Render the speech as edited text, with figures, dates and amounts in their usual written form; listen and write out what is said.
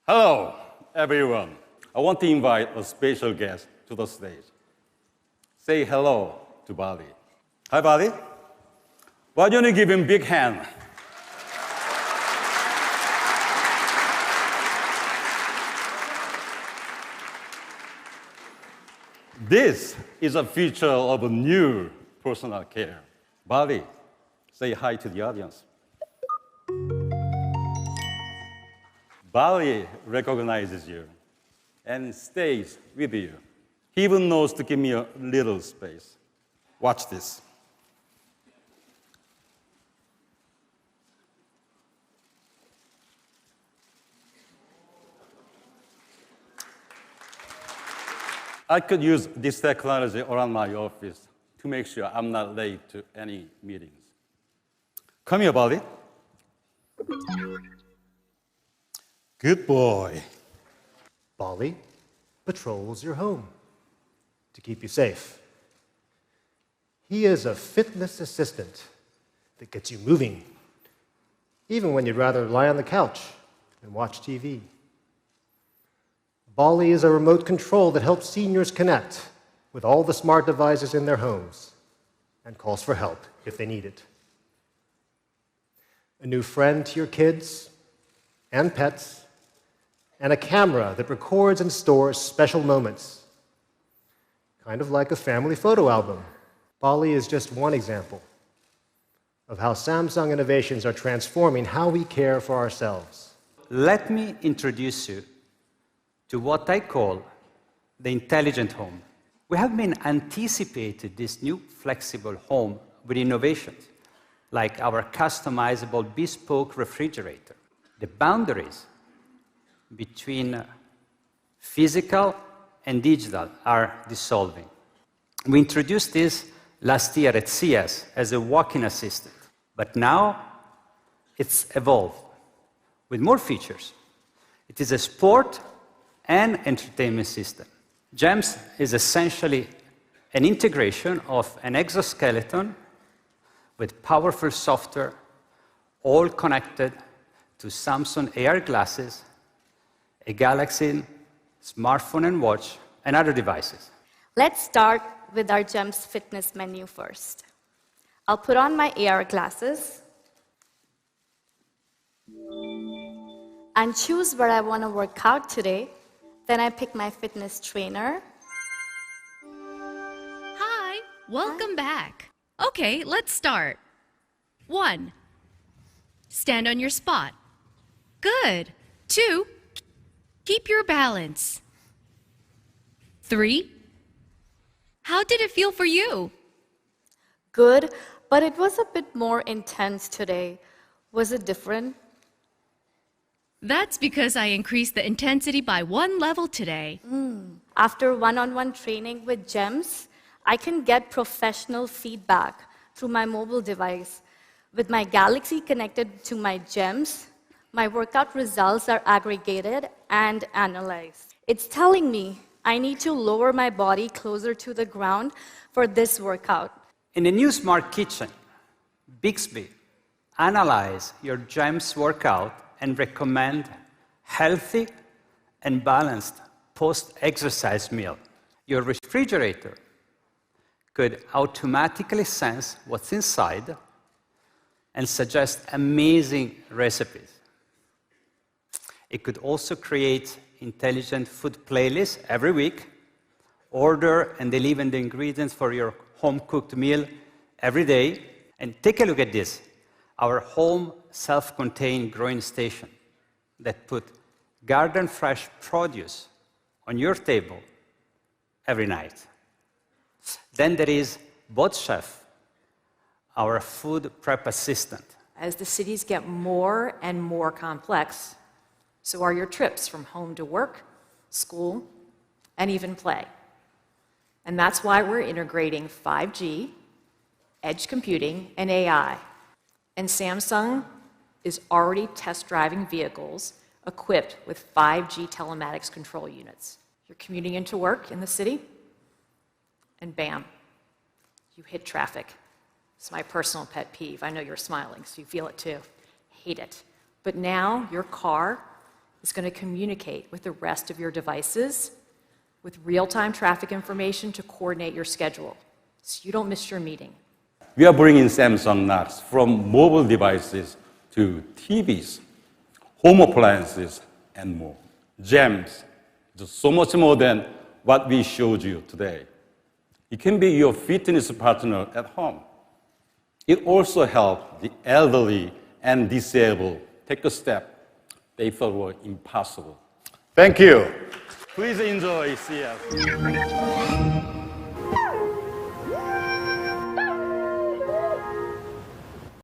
Hello, everyone. I want to invite a special guest to the stage. Say hello to Bali. Hi, Bali. Why don't you give him a big hand? This is a feature of a new personal care. Bali, say hi to the audience. Bali recognizes you and stays with you. He even knows to give me a little space. Watch this. I could use this technology around my office to make sure I'm not late to any meetings. Come here, Bali. Good boy. Bali patrols your home to keep you safe. He is a fitness assistant that gets you moving, even when you'd rather lie on the couch and watch TV. Bali is a remote control that helps seniors connect with all the smart devices in their homes and calls for help if they need it. A new friend to your kids and pets, and a camera that records and stores special moments, kind of like a family photo album. Bali is just one example of how Samsung innovations are transforming how we care for ourselves. Let me introduce you to what I call the intelligent home. We have been anticipating this new flexible home with innovations, like our customizable bespoke refrigerator. The boundaries between physical and digital are dissolving. We introduced this last year at CES as a walk-in assistant, but now it's evolved with more features. It is a sport and entertainment system. GEMS is essentially an integration of an exoskeleton with powerful software, all connected to Samsung AR glasses, a Galaxy smartphone and watch, and other devices. Let's start with our GEMS fitness menu first. I'll put on my AR glasses and choose where I want to work out today. Then I pick my fitness trainer. Hi, welcome back. Okay, let's start. 1, stand on your spot. Good. 2, keep your balance. 3, how did it feel for you? Good, but it was a bit more intense today. Was it different? That's because I increased the intensity by 1 level today. After one-on-one training with GEMS, I can get professional feedback through my mobile device. With my Galaxy connected to my GEMS, my workout results are aggregated and analyzed. It's telling me I need to lower my body closer to the ground for this workout. In the new smart kitchen, Bixby analyze your GEMS workout and recommend healthy and balanced post-exercise meal. Your refrigerator could automatically sense what's inside and suggest amazing recipes. It could also create intelligent food playlists every week, order and deliver the ingredients for your home-cooked meal every day. And take a look at this, our home self-contained growing station that put garden-fresh produce on your table every night. Then there is BotChef, our food prep assistant. As the cities get more and more complex, so are your trips from home to work, school, and even play. And that's why we're integrating 5G, edge computing, and AI. And Samsung is already test driving vehicles equipped with 5G telematics control units. You're commuting into work in the city, and bam, you hit traffic. It's my personal pet peeve. I know you're smiling, so you feel it too. Hate it. But now your car is going to communicate with the rest of your devices with real-time traffic information to coordinate your schedule, so you don't miss your meeting. We are bringing Samsung Knox from mobile devices to TVs, home appliances, and more. GEMS is so much more than what we showed you today. It can be your fitness partner at home. It also helps the elderly and disabled take a step they thought were impossible. Thank you. Please enjoy CES.